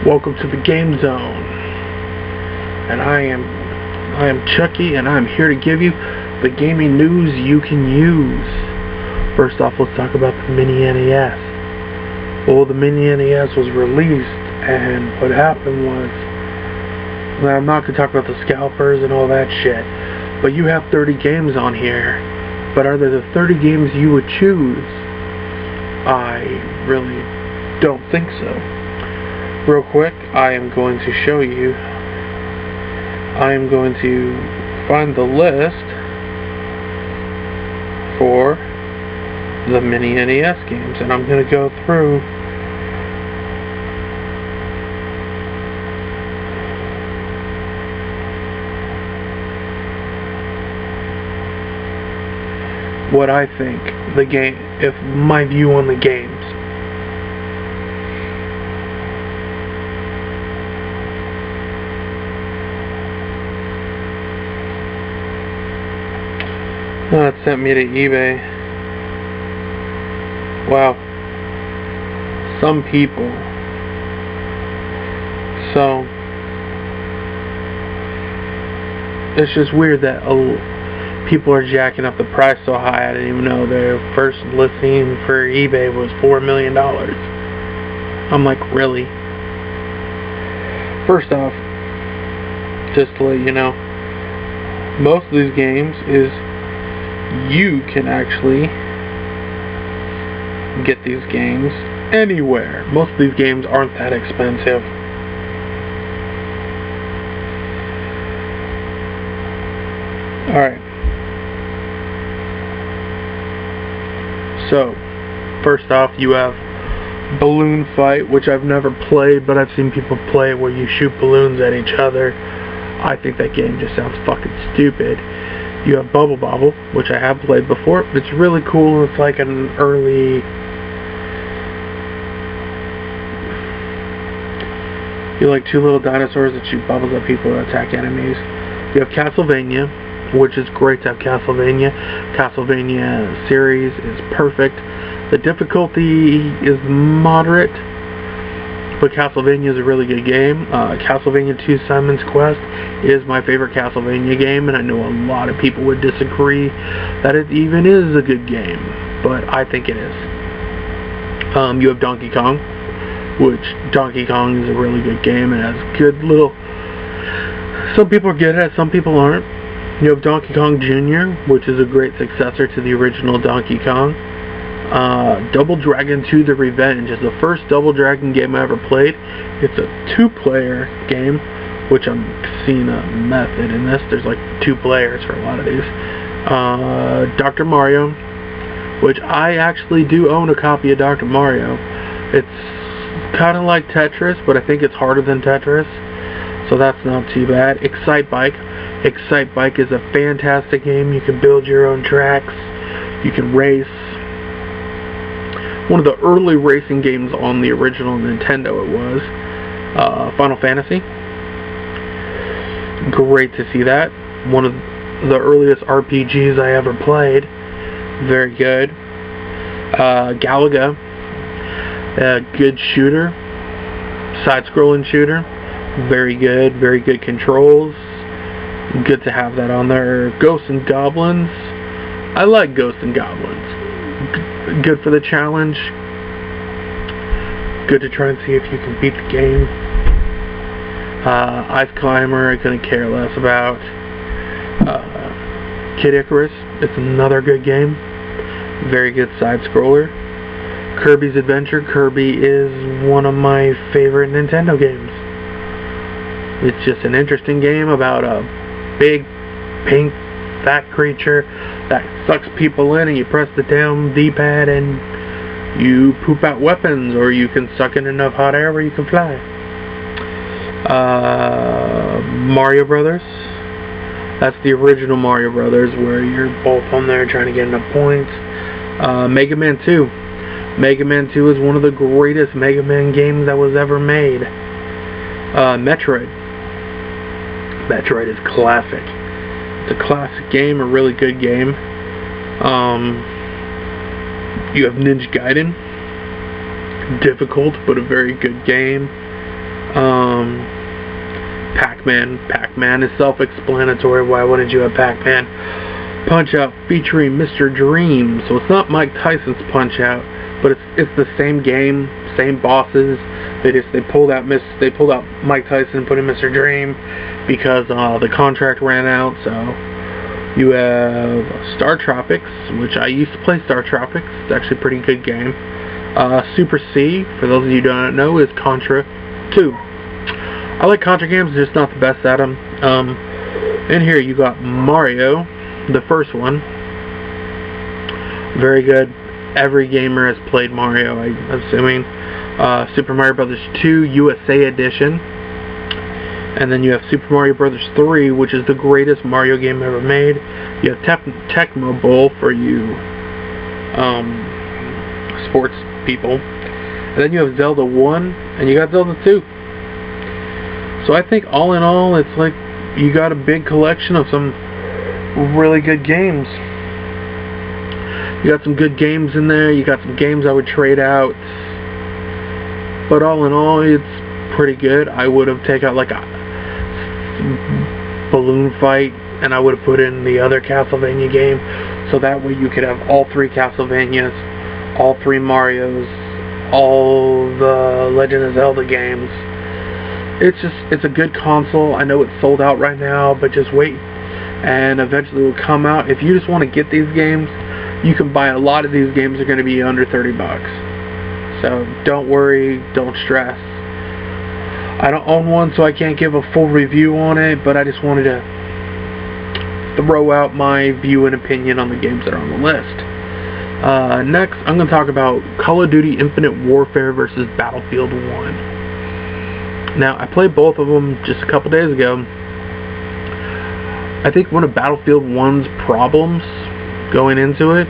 Welcome to the Game Zone, and I am Chucky, and I'm here to give you the gaming news you can use. First off, let's talk about the Mini NES. Well, the Mini NES was released, and what happened was, now I'm not going to talk about the scalpers and all that shit, but you have 30 games on here, but are there the 30 games you would choose? I really don't think so. Real quick, I am going to show you. I am going to find the list for the Mini NES games, and I'm going to go through what I think the game, if my view on the games. Oh, it sent me to eBay. Wow. Some people. So, it's just weird that people are jacking up the price so high. I didn't even know their first listing for eBay was $4 million. I'm like, really? First off, just to let you know, most of these games is you can actually get these games anywhere. Most of these games aren't that expensive. Alright. So, first off, you have Balloon Fight, which I've never played, but I've seen people play where you shoot balloons at each other. I think that game just sounds fucking stupid. You have Bubble Bobble, which I have played before. It's really cool. It's like an early... You like two little dinosaurs that shoot bubbles at people or attack enemies. You have Castlevania, which is great to have Castlevania. Castlevania series is perfect. The difficulty is moderate, but Castlevania is a really good game. Castlevania 2 Simon's Quest is my favorite Castlevania game, and I know a lot of people would disagree that it even is a good game, but I think it is. You have Donkey Kong, which Donkey Kong is a really good game, and has good little... Some people are good at it, some people aren't. You have Donkey Kong Jr., which is a great successor to the original Donkey Kong. Double Dragon 2 The Revenge is the first Double Dragon game I ever played. It's a 2-player game, which I'm seeing a method in this. There's like 2 players for a lot of these. Dr. Mario, which I actually do own a copy of Dr. Mario. It's kind of like Tetris, but I think it's harder than Tetris, so that's not too bad. Excite Bike. Excite Bike is a fantastic game. You can build your own tracks. You can race. One of the early racing games on the original Nintendo, it was. Final Fantasy. Great to see that. One of the earliest RPGs I ever played. Very good. Galaga. A good shooter. Side-scrolling shooter. Very good. Very good controls. Good to have that on there. Ghosts and Goblins. I like Ghosts and Goblins. Good for the challenge. Good to try and see if you can beat the game. Ice Climber, I couldn't care less about. Kid Icarus, it's another good game. Very good side-scroller. Kirby's Adventure. Kirby is one of my favorite Nintendo games. It's just an interesting game about a big, pink, fat creature that sucks people in, and you press the down D-pad and you poop out weapons, or you can suck in enough hot air where you can fly. Mario Brothers. That's the original Mario Brothers, where you're both on there trying to get enough points. Mega Man 2. Mega Man 2 is one of the greatest Mega Man games that was ever made. Metroid. Metroid is classic. It's a classic game, a really good game. You have Ninja Gaiden. Difficult, but a very good game. Pac-Man. Pac-Man is self-explanatory. Why wouldn't you have Pac-Man? Punch-Out featuring Mr. Dream. So it's not Mike Tyson's Punch-Out, but it's the same game, same bosses. They pulled out Mike Tyson and put in Mr. Dream because the contract ran out. So you have Star Tropics, which I used to play Star Tropics. It's actually a pretty good game. Super C, for those of you who don't know, is Contra 2. I like Contra games, just not the best at them. In here you got Mario, the first one. Very good. Every gamer has played Mario, I'm assuming. Super Mario Bros. 2 USA Edition. And then you have Super Mario Bros. 3, which is the greatest Mario game ever made. You have Tecmo Bowl for you sports people. And then you have Zelda 1, and you got Zelda 2. So I think all in all, it's like you got a big collection of some really good games. You got some good games in there. You got some games I would trade out. But all in all, it's pretty good. I would have taken out like a balloon fight, and I would have put in the other Castlevania game. So that way you could have all 3 Castlevanias, all 3 Marios, all the Legend of Zelda games. It's a good console. I know it's sold out right now, but just wait, and eventually it will come out. If you just want to get these games, you can buy a lot of these games. Are going to be under 30 bucks. So don't worry, don't stress. I don't own one, so I can't give a full review on it, but I just wanted to throw out my view and opinion on the games that are on the list. Next, I'm going to talk about Call of Duty Infinite Warfare versus Battlefield 1. Now, I played both of them just a couple days ago. I think one of Battlefield 1's problems going into it,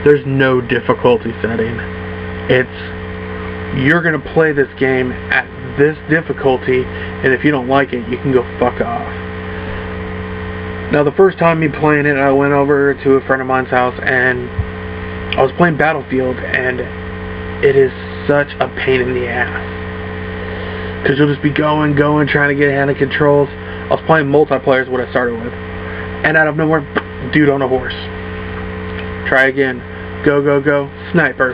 there's no difficulty setting. You're going to play this game at this difficulty, and if you don't like it, you can go fuck off. Now, the first time me playing it, I went over to a friend of mine's house, and I was playing Battlefield, and it is such a pain in the ass. Because you'll just be going, trying to get a hand of controls. I was playing multiplayer is what I started with. And out of nowhere, dude on a horse. Try again. Go, sniper.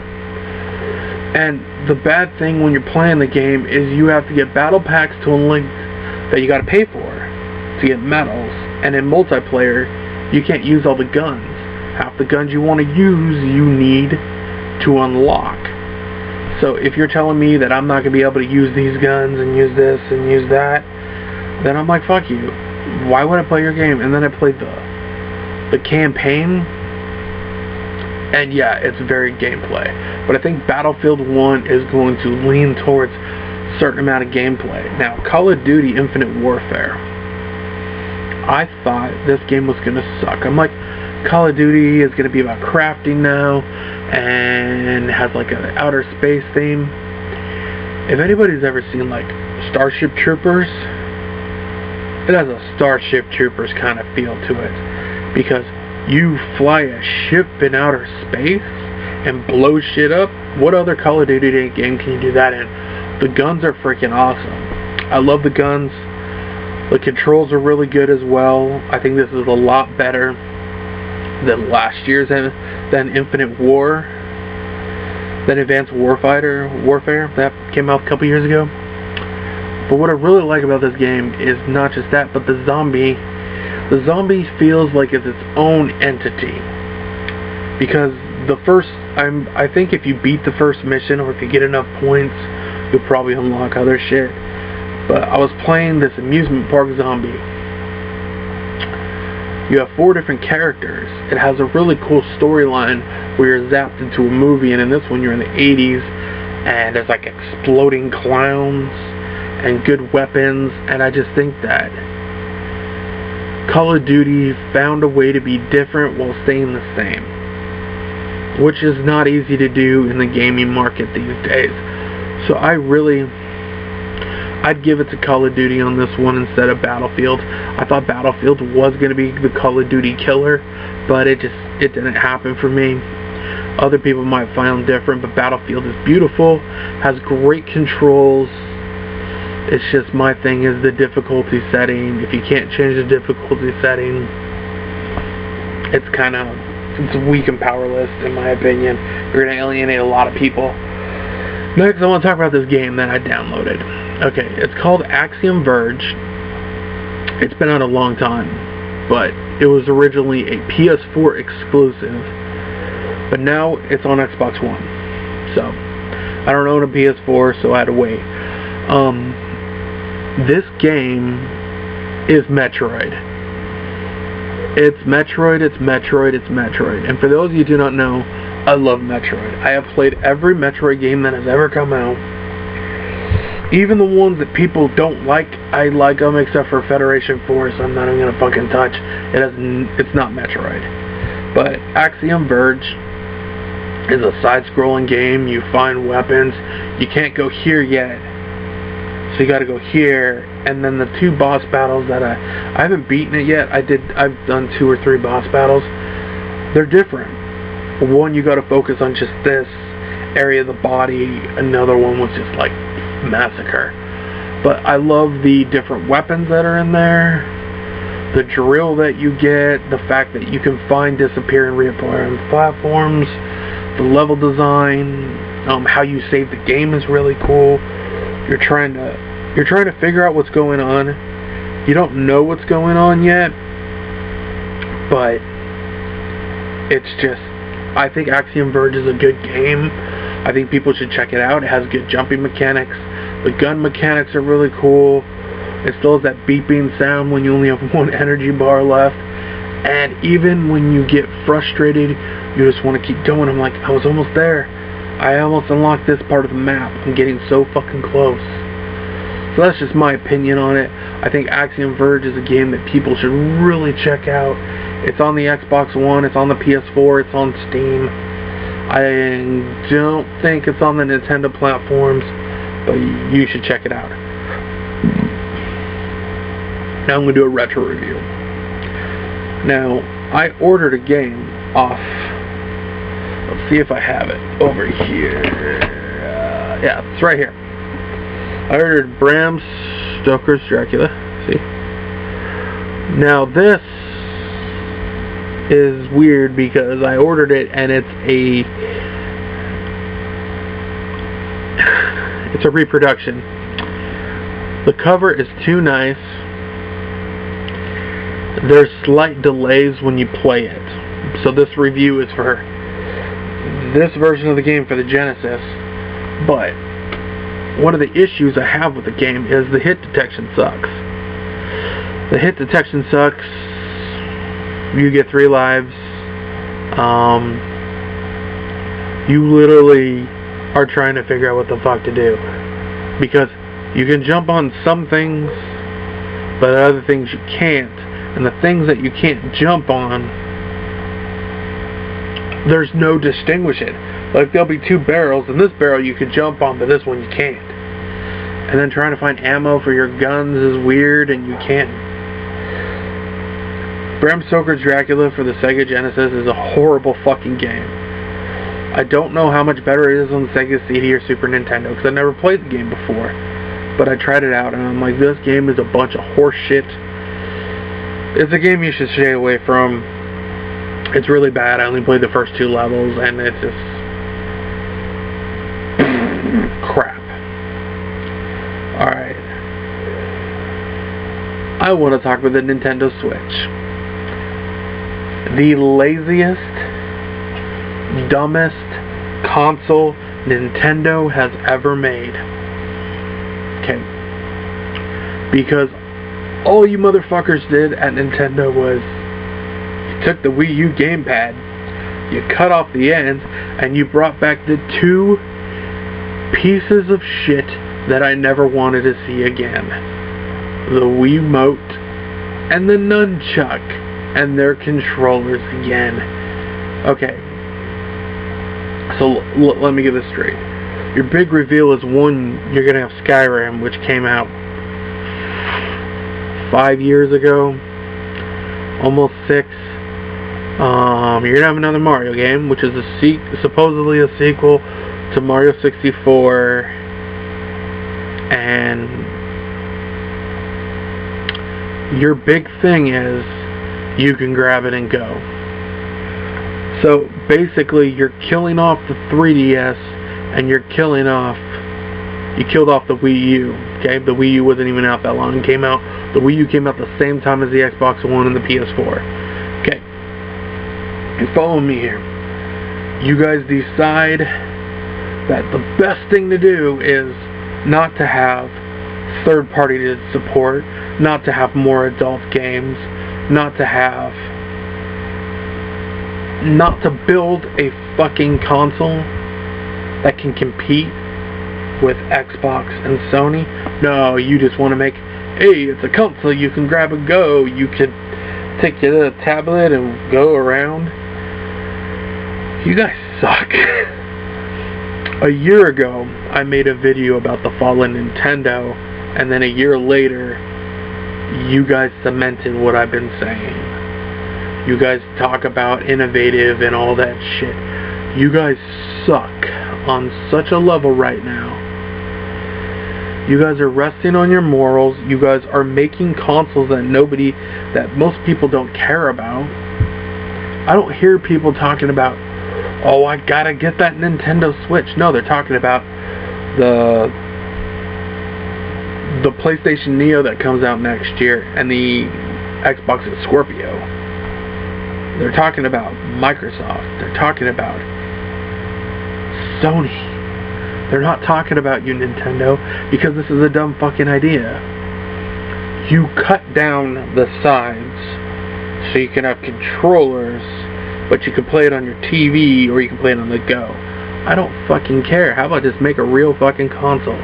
And the bad thing when you're playing the game is you have to get battle packs to unlink that you got to pay for to get medals. And in multiplayer, you can't use all the guns. Half the guns you want to use, you need to unlock. So if you're telling me that I'm not going to be able to use these guns and use this and use that, then I'm like, fuck you. Why would I play your game? And then I played the campaign, and yeah, it's very gameplay. But I think Battlefield 1 is going to lean towards a certain amount of gameplay. Now, Call of Duty Infinite Warfare, I thought this game was going to suck. I'm like, Call of Duty is going to be about crafting now, and has like an outer space theme. If anybody's ever seen like Starship Troopers, it has a Starship Troopers kind of feel to it, because you fly a ship in outer space and blow shit up. What other Call of Duty game can you do that in? The guns are freaking awesome. I love the guns. The controls are really good as well. I think this is a lot better than last year's, than Infinite War, than Advanced Warfare that came out a couple years ago. But what I really like about this game is not just that, but the zombie feels like it's its own entity. Because I think if you beat the first mission, or if you get enough points, you'll probably unlock other shit. But I was playing this amusement park zombie. You have 4 different characters. It has a really cool storyline where you're zapped into a movie, and in this one you're in the 80s, and there's like exploding clowns and good weapons, and I just think that Call of Duty found a way to be different while staying the same, which is not easy to do in the gaming market these days. So I'd give it to Call of Duty on this one instead of Battlefield. I thought Battlefield was going to be the Call of Duty killer, but it didn't happen for me. Other people might find different, but Battlefield is beautiful, has great controls, It's just my thing is the difficulty setting. If you can't change the difficulty setting, it's weak and powerless, in my opinion. You're going to alienate a lot of people. Next, I want to talk about this game that I downloaded. Okay, it's called Axiom Verge. It's been out a long time, but it was originally a PS4 exclusive, but now it's on Xbox One. So, I don't own a PS4, so I had to wait. This game is Metroid. It's Metroid. And for those of you who do not know, I love Metroid. I have played every Metroid game that has ever come out. Even the ones that people don't like, I like them, except for Federation Force. I'm not even gonna fucking touch. It's not Metroid. But Axiom Verge is a side-scrolling game. You find weapons. You can't go here yet, so you gotta go here. And then the two boss battles that I haven't beaten it yet. I've done 2 or 3 boss battles. They're different. One, you gotta focus on just this area of the body. Another one was just like massacre. But I love the different weapons that are in there, the drill that you get, the fact that you can find, disappear, and reappear on platforms, the level design, how you save the game is really cool. You're trying to figure out what's going on. You don't know what's going on yet, but it's just, I think Axiom Verge is a good game. I think people should check it out. It has good jumping mechanics. The gun mechanics are really cool. It still has that beeping sound when you only have 1 energy bar left. And even when you get frustrated, you just want to keep going. I'm like, I was almost there. I almost unlocked this part of the map. I'm getting so fucking close. So that's just my opinion on it. I think Axiom Verge is a game that people should really check out. It's on the Xbox One, it's on the PS4, it's on Steam. I don't think it's on the Nintendo platforms, but you should check it out. Now I'm going to do a retro review. Now, I ordered a game off, let's see if I have it over here. Yeah, it's right here. I ordered Bram Stokes Dracula. See? Now this is weird because I ordered it and it's a reproduction. The cover is too nice. There's slight delays when you play it. So this review is for this version of the game for the Genesis. But one of the issues I have with the game is the hit detection sucks. The hit detection sucks. You get 3 lives. You literally are trying to figure out what the fuck to do. Because you can jump on some things, but other things you can't. And the things that you can't jump on, there's no distinguishing. Like, there'll be 2 barrels, and this barrel you can jump on, but this one you can't. And then trying to find ammo for your guns is weird, and you can't. Bram Stoker's Dracula for the Sega Genesis is a horrible fucking game. I don't know how much better it is on the Sega CD or Super Nintendo, because I never played the game before. But I tried it out, and I'm like, this game is a bunch of horse shit. It's a game you should stay away from. It's really bad. I only played the first 2 levels, and it's just crap. Alright. I want to talk about the Nintendo Switch. The laziest, dumbest console Nintendo has ever made. Okay. Because all you motherfuckers did at Nintendo was you took the Wii U gamepad, you cut off the ends, and you brought back the 2 pieces of shit that I never wanted to see again. The Wiimote and the Nunchuck and their controllers again. Okay. So let me get this straight. Your big reveal is, 1, you're going to have Skyrim, which came out 5 years ago, almost 6. You're going to have another Mario game, which is supposedly a sequel to Mario 64, and your big thing is you can grab it and go. So basically you're killing off the 3DS and you killed off the Wii U. Okay, the Wii U wasn't even out that long. The Wii U came out the same time as the Xbox One and the PS4. Okay, and follow me here. You guys decide that the best thing to do is not to have third-party support, not to have more adult games, not to build a fucking console that can compete with Xbox and Sony. No, you just want to make, hey, it's a console, you can grab and go, you can take your tablet and go around. You guys suck. A year ago, I made a video about the fallen Nintendo, and then a year later, you guys cemented what I've been saying. You guys talk about innovative and all that shit. You guys suck on such a level right now. You guys are resting on your morals. You guys are making consoles that most people don't care about. I don't hear people talking about, oh, I gotta get that Nintendo Switch. No, they're talking about the PlayStation Neo that comes out next year and the Xbox Scorpio. They're talking about Microsoft. They're talking about Sony. They're not talking about you, Nintendo, because this is a dumb fucking idea. You cut down the sides so you can have controllers, but you can play it on your TV or you can play it on the go. I don't fucking care. How about just make a real fucking console?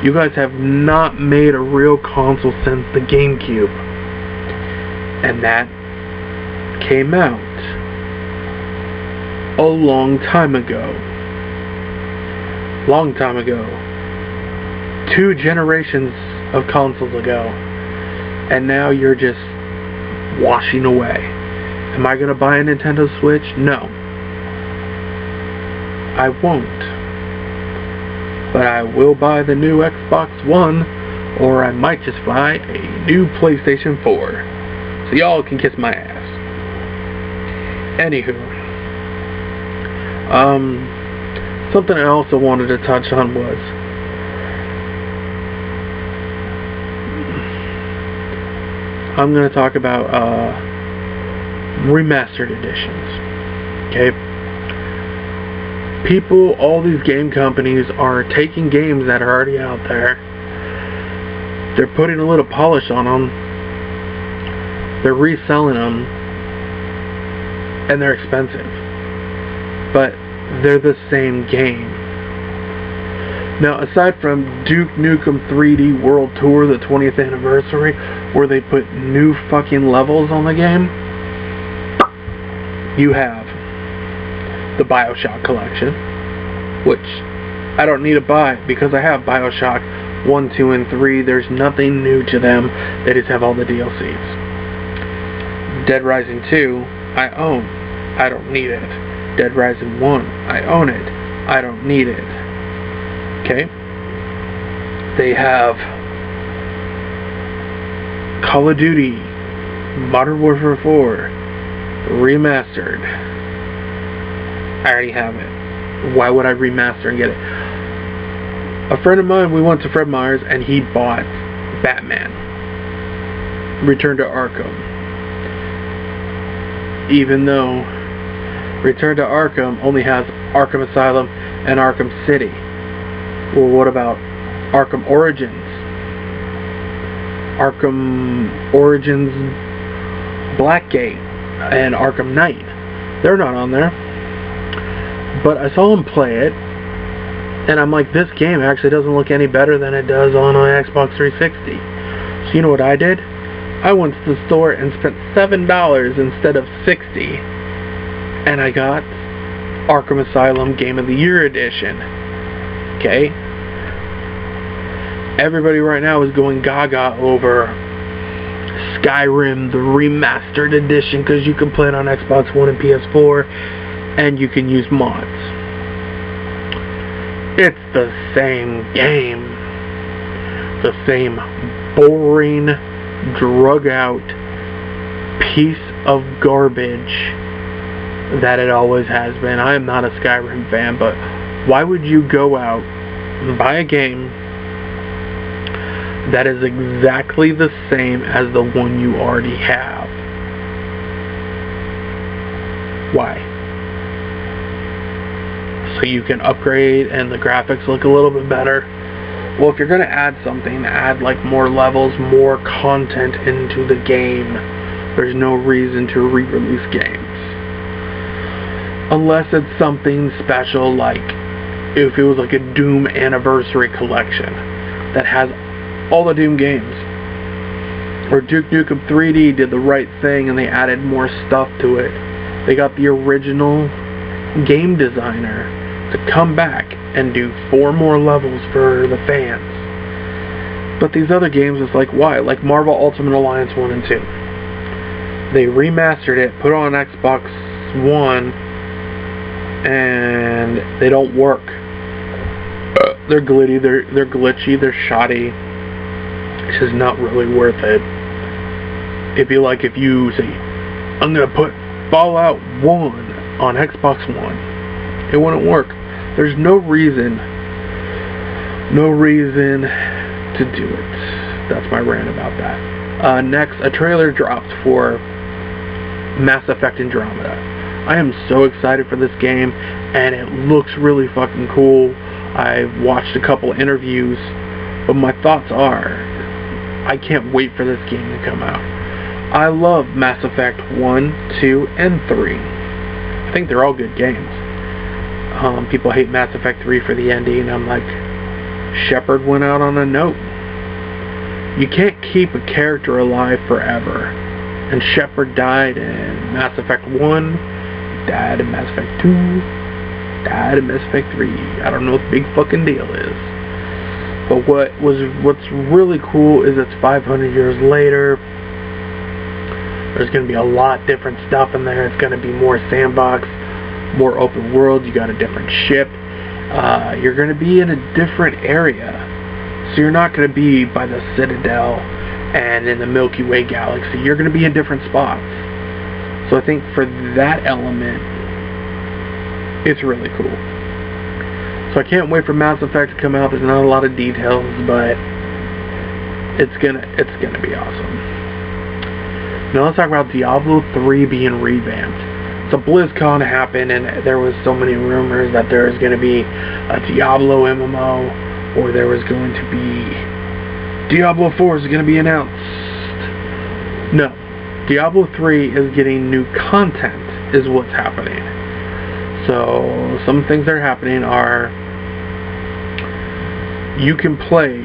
You guys have not made a real console since the GameCube. And that came out a long time ago. 2 generations of consoles ago. And now you're just washing away. Am I going to buy a Nintendo Switch? No. I won't. But I will buy the new Xbox One, or I might just buy a new PlayStation 4. So y'all can kiss my ass. Anywho. Something I also wanted to touch on was I'm going to talk about Remastered Editions. Okay? All these game companies are taking games that are already out there. They're putting a little polish on them. They're reselling them. And they're expensive. But they're the same game. Now, aside from Duke Nukem 3D World Tour, the 20th anniversary, where they put new fucking levels on the game, you have the BioShock collection, which I don't need to buy because I have BioShock 1, 2, and 3. There's nothing new to them. They just have all the DLCs. Dead Rising 2, I own. I don't need it. Dead Rising 1, I own it. I don't need it. Okay? They have Call of Duty Modern Warfare 4 Remastered. I already have it. Why would I remaster and get it? A friend of mine, we went to Fred Meyer's and he bought Batman Return to Arkham. Even though Return to Arkham only has Arkham Asylum and Arkham City. Well, what about Arkham Origins? Arkham Origins Blackgate and Arkham Knight. They're not on there. But I saw him play it, and I'm like, this game actually doesn't look any better than it does on an Xbox 360. So you know what I did? I went to the store and spent $7 instead of $60. And I got Arkham Asylum Game of the Year Edition. Okay? Everybody right now is going gaga over Skyrim, the Remastered Edition, because you can play it on Xbox One and PS4, and you can use mods. It's the same game. The same boring, drug out piece of garbage that it always has been. I am not a Skyrim fan, but why would you go out and buy a game that is exactly the same as the one you already have? Why? So you can upgrade and the graphics look a little bit better. Well, if you're going to add something, add like more levels, more content into the game. There's no reason to re-release games. Unless it's something special, like if it was like a Doom Anniversary Collection that has all the Doom games. Or Duke Nukem 3D did the right thing and they added more stuff to it. They got the original game designer to come back and do 4 more levels for the fans. But these other games, it's like, why? Like Marvel Ultimate Alliance 1 and 2. They remastered it, put it on Xbox One, and they don't work. They're glitchy, they're glitchy, they're shoddy. It's just not really worth it. It'd be like if you say, I'm gonna put Fallout 1 on Xbox One. It wouldn't work. There's no reason to do it. That's my rant about that. Next, a trailer dropped for Mass Effect Andromeda. I am so excited for this game, and it looks really fucking cool. I've watched a couple interviews, but my thoughts are, I can't wait for this game to come out. I love Mass Effect 1, 2, and 3. I think they're all good games. People hate Mass Effect 3 for the ending. I'm like, Shepard went out on a note. You can't keep a character alive forever. And Shepard died in Mass Effect 1, died in Mass Effect 2, died in Mass Effect 3. I don't know what the big fucking deal is. But what's really cool is it's 500 years later. There's going to be a lot different stuff in there. It's going to be more sandbox, more open world. You got a different ship. You're going to be in a different area. So you're not going to be by the Citadel and in the Milky Way galaxy. You're going to be in different spots. So I think for that element, it's really cool. So I can't wait for Mass Effect to come out. There's not a lot of details, but it's gonna be awesome. Now let's talk about Diablo 3 being revamped. So BlizzCon happened, and there was so many rumors that there was going to be a Diablo MMO, or there was going to be Diablo 4 is going to be announced. No, Diablo 3 is getting new content, is what's happening. So some things that are happening are, you can play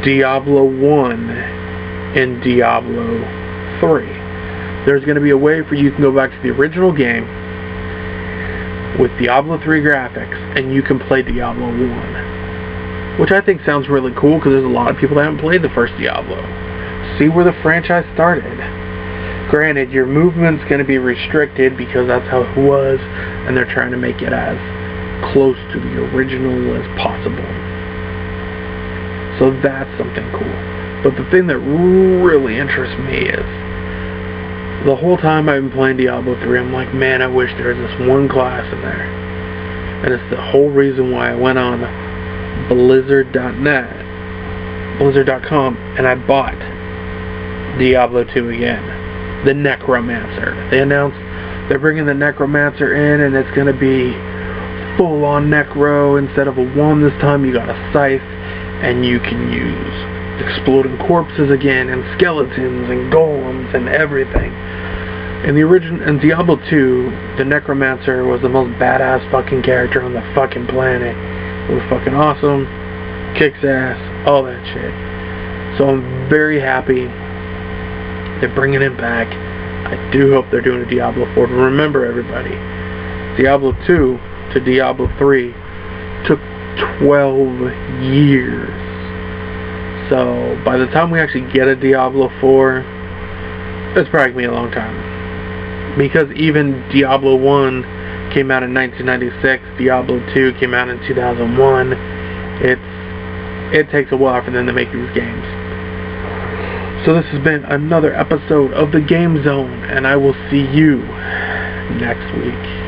Diablo 1 and Diablo 3. There's going to be a way for you to go back to the original game with Diablo 3 graphics, and you can play Diablo 1. Which I think sounds really cool, because there's a lot of people that haven't played the first Diablo. See where the franchise started. Granted, your movement's going to be restricted, because that's how it was, and they're trying to make it as close to the original as possible. So that's something cool. But the thing that really interests me is, the whole time I've been playing Diablo 3, I'm like, man, I wish there was this one class in there. And it's the whole reason why I went on Blizzard.net, Blizzard.com, and I bought Diablo 2 again. The Necromancer. They announced they're bringing the Necromancer in, and it's going to be full-on Necro. Instead of a wand this time, you got a scythe, and you can use exploding corpses again, and skeletons, and golems, and everything. In the original, in Diablo 2, the Necromancer was the most badass fucking character on the fucking planet. It was fucking awesome, kicks ass, all that shit. So I'm very happy they're bringing it back. I do hope they're doing a Diablo 4. But remember, everybody, Diablo 2 to Diablo 3 took 12 years. So by the time we actually get a Diablo 4, it's probably going to be a long time. Because even Diablo 1 came out in 1996, Diablo 2 came out in 2001. It takes a while for them to make these games. So this has been another episode of the Game Zone, and I will see you next week.